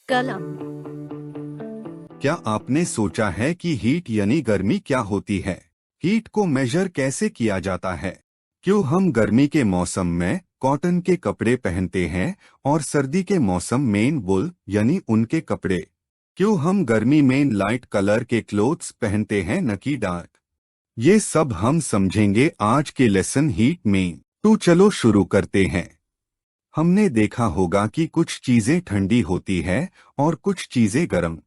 कलम। क्या आपने सोचा है कि हीट यानी गर्मी क्या होती है? हीट को मेजर कैसे किया जाता है? क्यों हम गर्मी के मौसम में कॉटन के कपड़े पहनते हैं और सर्दी के मौसम में वुल यानी ऊन के कपड़े? क्यों हम गर्मी में लाइट कलर के क्लोथ्स पहनते हैं न कि डार्क? ये सब हम समझेंगे आज के लेसन हीट में। तो चलो शुरू करते हैं। हमने देखा होगा कि कुछ चीजें ठंडी होती है और कुछ चीजें गर्म,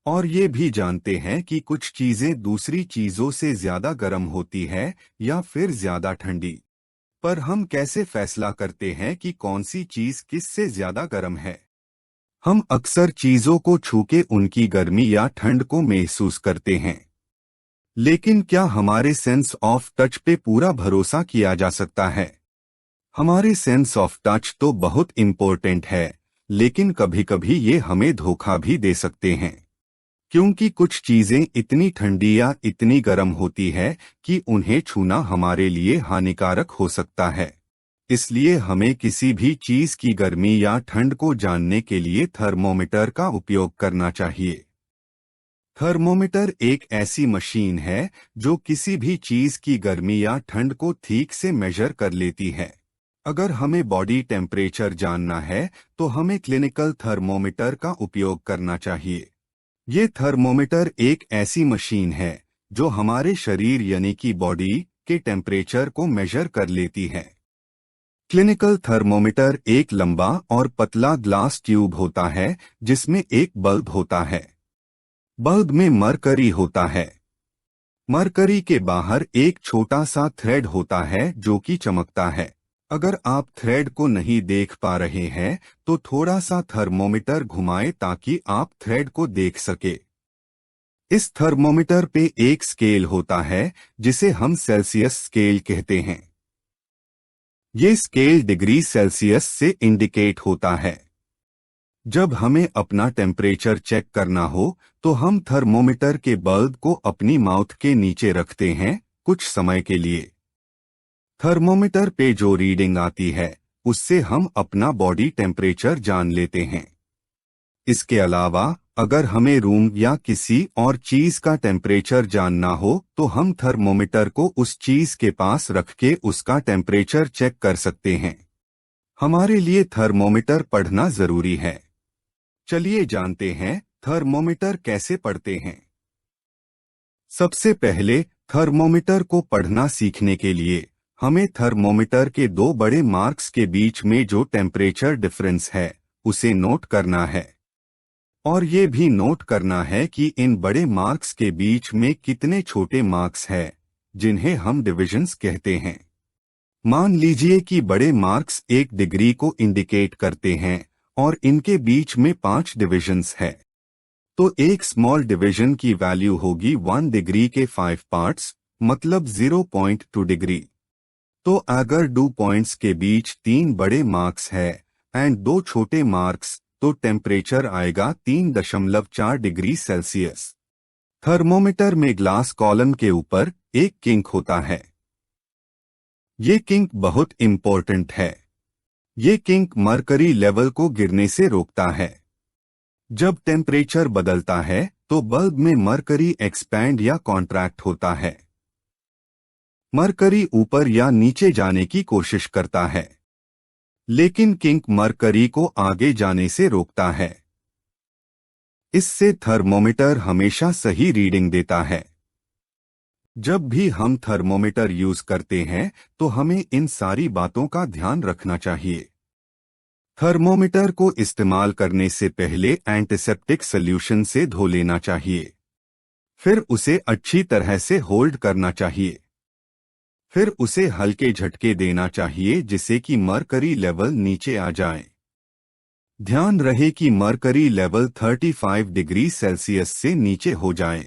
और ये भी जानते हैं कि कुछ चीजें दूसरी चीजों से ज्यादा गर्म होती है या फिर ज्यादा ठंडी। पर हम कैसे फैसला करते हैं कि कौन सी चीज किससे ज्यादा गर्म है? हम अक्सर चीजों को छू के उनकी गर्मी या ठंड को महसूस करते हैं, लेकिन क्या हमारे सेंस ऑफ टच पे पूरा भरोसा किया जा सकता है? हमारे सेंस ऑफ टच तो बहुत इम्पोर्टेंट है, लेकिन कभी कभी ये हमें धोखा भी दे सकते हैं, क्योंकि कुछ चीजें इतनी ठंडी या इतनी गर्म होती है कि उन्हें छूना हमारे लिए हानिकारक हो सकता है। इसलिए हमें किसी भी चीज की गर्मी या ठंड को जानने के लिए थर्मोमीटर का उपयोग करना चाहिए। थर्मोमीटर एक ऐसी मशीन है जो किसी भी चीज की गर्मी या ठंड को ठीक से मेजर कर लेती है। अगर हमें बॉडी टेम्परेचर जानना है तो हमें क्लिनिकल थर्मोमीटर का उपयोग करना चाहिए। ये थर्मोमीटर एक ऐसी मशीन है जो हमारे शरीर यानी कि बॉडी के टेम्परेचर को मेजर कर लेती है। क्लिनिकल थर्मोमीटर एक लंबा और पतला ग्लास ट्यूब होता है जिसमें एक बल्ब होता है। बल्ब में मरकरी होता है। मरकरी के बाहर एक छोटा सा थ्रेड होता है जो कि चमकता है। अगर आप थ्रेड को नहीं देख पा रहे हैं तो थोड़ा सा थर्मोमीटर घुमाएं ताकि आप थ्रेड को देख सके। इस थर्मोमीटर पे एक स्केल होता है जिसे हम सेल्सियस स्केल कहते हैं। ये स्केल डिग्री सेल्सियस से इंडिकेट होता है। जब हमें अपना टेम्परेचर चेक करना हो तो हम थर्मोमीटर के बल्ब को अपनी माउथ के नीचे रखते हैं कुछ समय के लिए। थर्मोमीटर पे जो रीडिंग आती है उससे हम अपना बॉडी टेम्परेचर जान लेते हैं। इसके अलावा अगर हमें रूम या किसी और चीज का टेम्परेचर जानना हो तो हम थर्मोमीटर को उस चीज के पास रख के उसका टेम्परेचर चेक कर सकते हैं। हमारे लिए थर्मोमीटर पढ़ना जरूरी है। चलिए जानते हैं थर्मोमीटर कैसे पढ़ते हैं। सबसे पहले थर्मोमीटर को पढ़ना सीखने के लिए हमें थर्मोमीटर के दो बड़े मार्क्स के बीच में जो टेम्परेचर डिफरेंस है उसे नोट करना है, और ये भी नोट करना है कि इन बड़े मार्क्स के बीच में कितने छोटे मार्क्स हैं जिन्हें हम डिविजन्स कहते हैं। मान लीजिए कि बड़े मार्क्स 1 डिग्री को इंडिकेट करते हैं और इनके बीच में 5 डिविजन्स है, तो एक स्मॉल डिवीजन की वैल्यू होगी 1 डिग्री के 5 पार्ट्स, मतलब 0.2 डिग्री। तो अगर 2 पॉइंट्स के बीच 3 बड़े मार्क्स है एंड 2 छोटे मार्क्स, तो टेम्परेचर आएगा 3.4 डिग्री सेल्सियस। थर्मोमीटर में ग्लास कॉलम के ऊपर एक किंक होता है। ये किंक बहुत इम्पोर्टेंट है। ये किंक मरकरी लेवल को गिरने से रोकता है। जब टेम्परेचर बदलता है तो बल्ब में मरकरी एक्सपैंड या कॉन्ट्रैक्ट होता है। मरकरी ऊपर या नीचे जाने की कोशिश करता है, लेकिन किंक मरकरी को आगे जाने से रोकता है। इससे थर्मोमीटर हमेशा सही रीडिंग देता है। जब भी हम थर्मोमीटर यूज करते हैं तो हमें इन सारी बातों का ध्यान रखना चाहिए। थर्मोमीटर को इस्तेमाल करने से पहले एंटीसेप्टिक सॉल्यूशन से धो लेना चाहिए। फिर उसे अच्छी तरह से होल्ड करना चाहिए। फिर उसे हल्के झटके देना चाहिए जिससे कि मरकरी लेवल नीचे आ जाए। ध्यान रहे कि मरकरी लेवल 35 डिग्री सेल्सियस से नीचे हो जाए।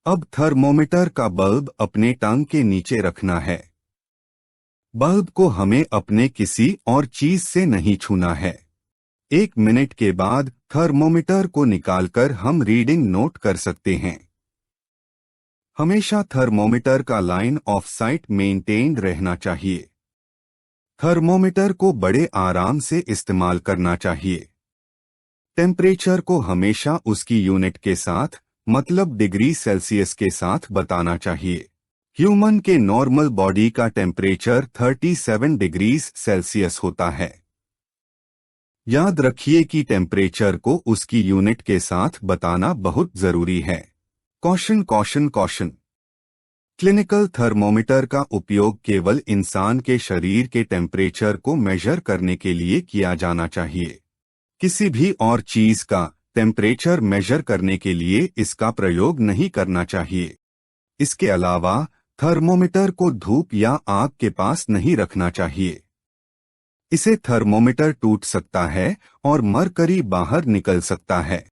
अब थर्मोमीटर का बल्ब अपने टांग के नीचे रखना है। बल्ब को हमें अपने किसी और चीज से नहीं छूना है। 1 मिनट के बाद थर्मोमीटर को निकालकर हम रीडिंग नोट कर सकते हैं। हमेशा थर्मोमीटर का लाइन ऑफ साइट मेंटेन्ड रहना चाहिए। थर्मोमीटर को बड़े आराम से इस्तेमाल करना चाहिए। टेम्परेचर को हमेशा उसकी यूनिट के साथ मतलब डिग्री सेल्सियस के साथ बताना चाहिए। ह्यूमन के नॉर्मल बॉडी का टेम्परेचर 37 डिग्रीज सेल्सियस होता है। याद रखिए कि टेम्परेचर को उसकी यूनिट के साथ बताना बहुत जरूरी है। Caution caution caution. Clinical thermometer का उपयोग केवल इंसान के शरीर के टेम्परेचर को मेजर करने के लिए किया जाना चाहिए। किसी भी और चीज का टेम्परेचर मेजर करने के लिए इसका प्रयोग नहीं करना चाहिए। इसके अलावा थर्मोमीटर को धूप या आग के पास नहीं रखना चाहिए। इसे थर्मोमीटर टूट सकता है और मरकरी बाहर निकल सकता है।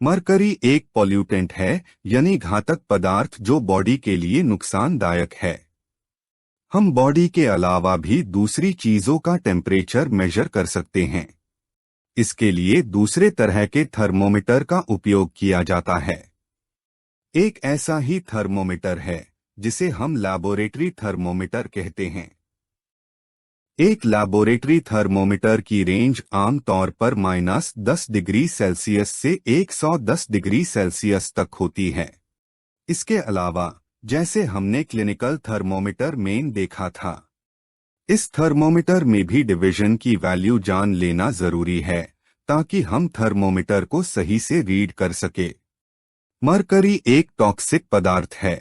मरकरी एक पॉल्यूटेंट है यानी घातक पदार्थ जो बॉडी के लिए नुकसानदायक है। हम बॉडी के अलावा भी दूसरी चीजों का टेम्परेचर मेजर कर सकते हैं। इसके लिए दूसरे तरह के थर्मोमीटर का उपयोग किया जाता है। एक ऐसा ही थर्मोमीटर है जिसे हम लैबोरेटरी थर्मोमीटर कहते हैं। एक लैबोरेटरी थर्मोमीटर की रेंज आमतौर पर -10 डिग्री सेल्सियस से 110 डिग्री सेल्सियस तक होती है। इसके अलावा जैसे हमने क्लिनिकल थर्मोमीटर में देखा था, इस थर्मोमीटर में भी डिवीजन की वैल्यू जान लेना जरूरी है ताकि हम थर्मोमीटर को सही से रीड कर सके। मरकरी एक टॉक्सिक पदार्थ है,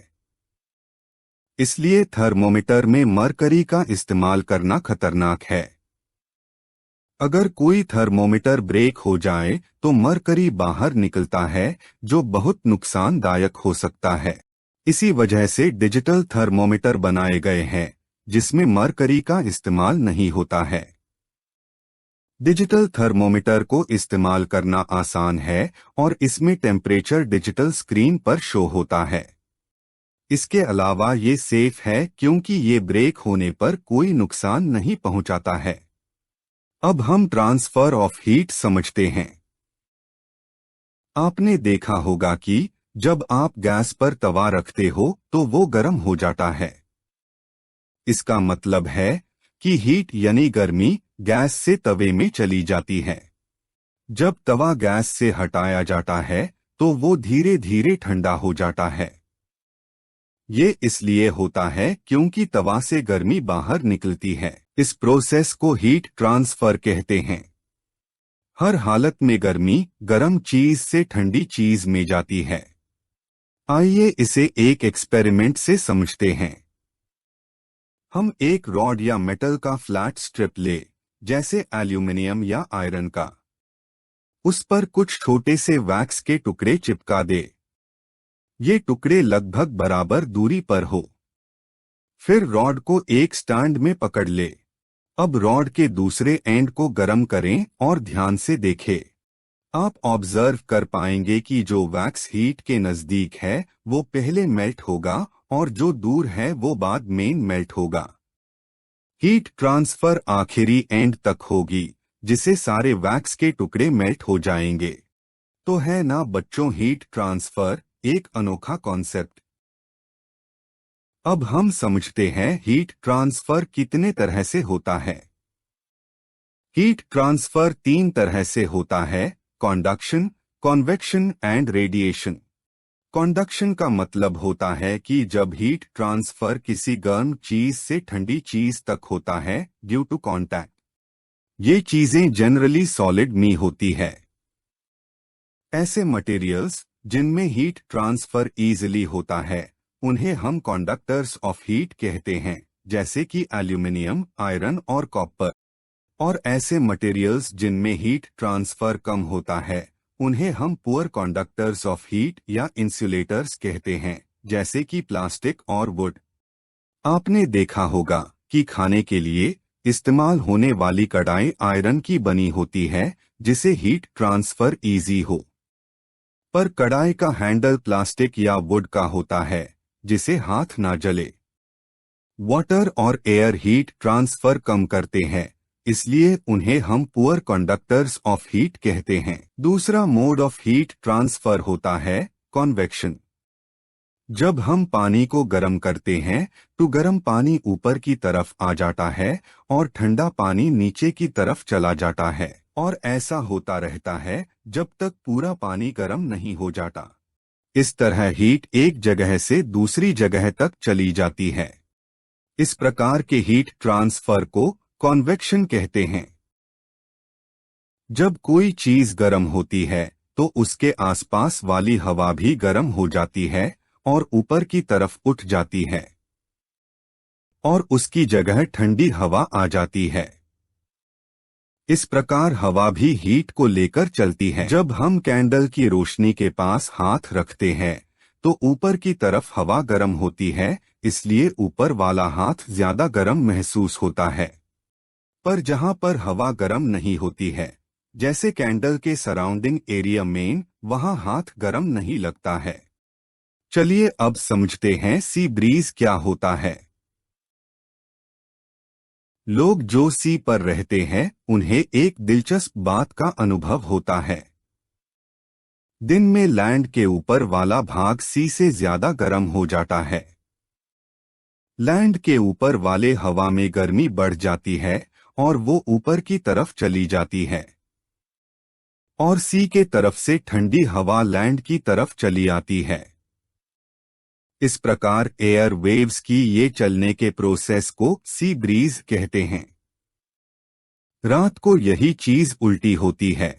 इसलिए थर्मोमीटर में मरकरी का इस्तेमाल करना खतरनाक है। अगर कोई थर्मोमीटर ब्रेक हो जाए तो मरकरी बाहर निकलता है जो बहुत नुकसानदायक हो सकता है। इसी वजह से डिजिटल थर्मोमीटर बनाए गए हैं जिसमें मरकरी का इस्तेमाल नहीं होता है। डिजिटल थर्मोमीटर को इस्तेमाल करना आसान है और इसमें टेम्परेचर डिजिटल स्क्रीन पर शो होता है। इसके अलावा ये सेफ है क्योंकि ये ब्रेक होने पर कोई नुकसान नहीं पहुंचाता है। अब हम ट्रांसफर ऑफ हीट समझते हैं। आपने देखा होगा कि जब आप गैस पर तवा रखते हो तो वो गर्म हो जाता है। इसका मतलब है कि हीट यानी गर्मी गैस से तवे में चली जाती है। जब तवा गैस से हटाया जाता है तो वो धीरे धीरे ठंडा हो जाता है। ये इसलिए होता है क्योंकि तवा से गर्मी बाहर निकलती है। इस प्रोसेस को हीट ट्रांसफर कहते हैं। हर हालत में गर्मी गर्म चीज से ठंडी चीज में जाती है। आइए इसे एक एक्सपेरिमेंट से समझते हैं। हम एक रॉड या मेटल का फ्लैट स्ट्रिप ले, जैसे एल्यूमिनियम या आयरन का। उस पर कुछ छोटे से वैक्स के टुकड़े चिपका दे। ये टुकड़े लगभग बराबर दूरी पर हो। फिर रॉड को एक स्टैंड में पकड़ ले। अब रॉड के दूसरे एंड को गर्म करें और ध्यान से देखें। आप ऑब्जर्व कर पाएंगे कि जो वैक्स हीट के नजदीक है वो पहले मेल्ट होगा और जो दूर है वो बाद में मेल्ट होगा। हीट ट्रांसफर आखिरी एंड तक होगी जिसे सारे वैक्स के टुकड़े मेल्ट हो जाएंगे। तो है ना बच्चों, हीट ट्रांसफर एक अनोखा कॉन्सेप्ट। अब हम समझते हैं हीट ट्रांसफर कितने तरह से होता है। हीट ट्रांसफर 3 तरह से होता है: conduction, convection and radiation. Conduction का मतलब होता है कि जब हीट ट्रांसफर किसी गर्म चीज से ठंडी चीज तक होता है ड्यू टू कॉन्टैक्ट। ये चीजें जनरली सॉलिड में होती है। ऐसे मटेरियल्स जिनमें हीट ट्रांसफर इजीली होता है उन्हें हम कंडक्टर्स ऑफ हीट कहते हैं, जैसे कि एल्यूमिनियम, आयरन और कॉपर। और ऐसे मटेरियल्स जिनमें हीट ट्रांसफर कम होता है उन्हें हम पुअर कंडक्टर्स ऑफ हीट या इंसुलेटर्स कहते हैं, जैसे कि प्लास्टिक और वुड। आपने देखा होगा कि खाने के लिए इस्तेमाल होने वाली कढ़ाई आयरन की बनी होती है जिसे हीट ट्रांसफर इजी हो, पर कढ़ाई का हैंडल प्लास्टिक या वुड का होता है जिसे हाथ ना जले। वाटर और एयर हीट ट्रांसफर कम करते हैं, इसलिए उन्हें हम पुअर कंडक्टर्स ऑफ हीट कहते हैं। दूसरा मोड ऑफ हीट ट्रांसफर होता है कन्वेक्शन। जब हम पानी को गर्म करते हैं तो गर्म पानी ऊपर की तरफ आ जाता है और ठंडा पानी नीचे की तरफ चला जाता है। और ऐसा होता रहता है जब तक पूरा पानी गर्म नहीं हो जाता। इस तरह हीट एक जगह से दूसरी जगह तक चली जाती है। इस प्रकार के हीट ट्रांसफर को कॉन्वेक्शन कहते हैं। जब कोई चीज गर्म होती है तो उसके आसपास वाली हवा भी गर्म हो जाती है और ऊपर की तरफ उठ जाती है और उसकी जगह ठंडी हवा आ जाती है। इस प्रकार हवा भी हीट को लेकर चलती है। जब हम कैंडल की रोशनी के पास हाथ रखते हैं तो ऊपर की तरफ हवा गर्म होती है, इसलिए ऊपर वाला हाथ ज्यादा गर्म महसूस होता है। पर जहां पर हवा गर्म नहीं होती है, जैसे कैंडल के सराउंडिंग एरिया में, वहां हाथ गर्म नहीं लगता है। चलिए अब समझते हैं सी ब्रीज क्या होता है। लोग जो सी पर रहते हैं उन्हें एक दिलचस्प बात का अनुभव होता है। दिन में लैंड के ऊपर वाला भाग सी से ज्यादा गर्म हो जाता है। लैंड के ऊपर वाले हवा में गर्मी बढ़ जाती है और वो ऊपर की तरफ चली जाती है और सी के तरफ से ठंडी हवा लैंड की तरफ चली आती है। इस प्रकार एयर वेव्स की ये चलने के प्रोसेस को सी ब्रीज कहते हैं। रात को यही चीज उल्टी होती है।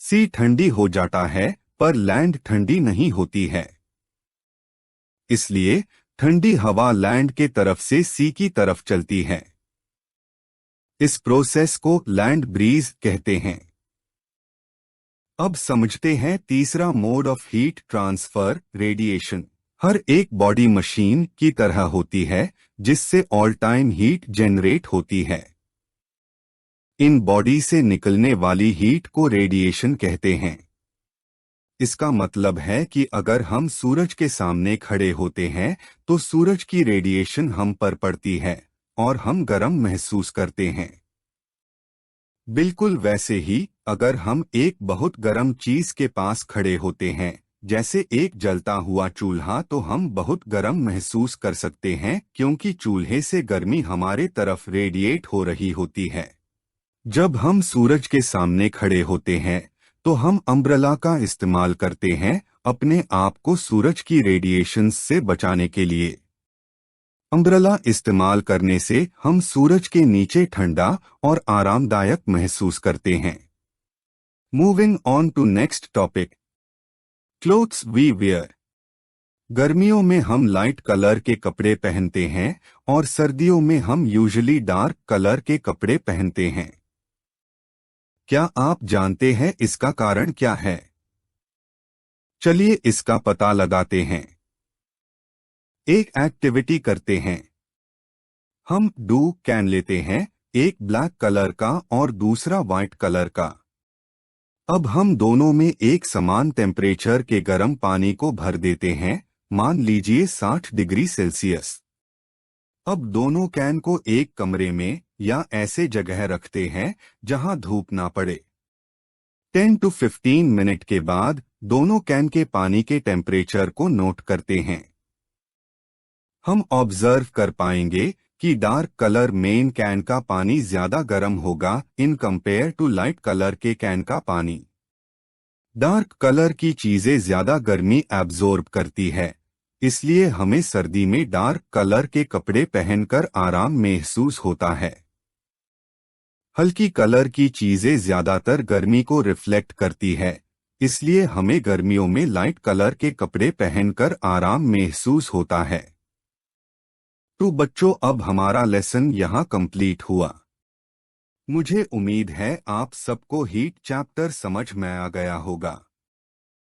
सी ठंडी हो जाता है पर लैंड ठंडी नहीं होती है। इसलिए ठंडी हवा लैंड के तरफ से सी की तरफ चलती है। इस प्रोसेस को लैंड ब्रीज कहते हैं। अब समझते हैं तीसरा mode of heat transfer, radiation. हर एक बॉडी मशीन की तरह होती है जिससे ऑल टाइम हीट जनरेट होती है। इन बॉडी से निकलने वाली हीट को रेडिएशन कहते हैं। इसका मतलब है कि अगर हम सूरज के सामने खड़े होते हैं तो सूरज की रेडिएशन हम पर पड़ती है और हम गर्म महसूस करते हैं। बिल्कुल वैसे ही अगर हम एक बहुत गर्म चीज के पास खड़े होते हैं, जैसे एक जलता हुआ चूल्हा, तो हम बहुत गर्म महसूस कर सकते हैं क्योंकि चूल्हे से गर्मी हमारे तरफ रेडिएट हो रही होती है। जब हम सूरज के सामने खड़े होते हैं तो हम अम्ब्रेला का इस्तेमाल करते हैं अपने आप को सूरज की रेडिएशन से बचाने के लिए। अम्ब्रेला इस्तेमाल करने से हम सूरज के नीचे ठंडा और आरामदायक महसूस करते हैं। Moving on to next topic, clothes we wear. गर्मियों में हम लाइट कलर के कपड़े पहनते हैं और सर्दियों में हम यूजुअली डार्क कलर के कपड़े पहनते हैं। क्या आप जानते हैं इसका कारण क्या है? चलिए इसका पता लगाते हैं। एक एक्टिविटी करते हैं। हम डू कैन लेते हैं, एक ब्लैक कलर का और दूसरा व्हाइट कलर का। अब हम दोनों में एक समान टेम्परेचर के गर्म पानी को भर देते हैं, मान लीजिए 60 डिग्री सेल्सियस। अब दोनों कैन को एक कमरे में या ऐसे जगह रखते हैं जहां धूप ना पड़े। 10 to 15 मिनट के बाद दोनों कैन के पानी के टेम्परेचर को नोट करते हैं। हम ऑब्जर्व कर पाएंगे कि डार्क कलर मेन कैन का पानी ज्यादा गर्म होगा in compare to light colour के कैन का पानी। डार्क कलर की चीजें ज्यादा गर्मी एब्जॉर्ब करती है, इसलिए हमें सर्दी में डार्क कलर के कपड़े पहनकर आराम महसूस होता है। हल्की कलर की चीजें ज्यादातर गर्मी को रिफ्लेक्ट करती है, इसलिए हमें गर्मियों में लाइट कलर के कपड़े पहनकर आराम महसूस होता है। तो बच्चों, अब हमारा लेसन यहाँ कंप्लीट हुआ। मुझे उम्मीद है आप सबको हीट चैप्टर समझ में आ गया होगा।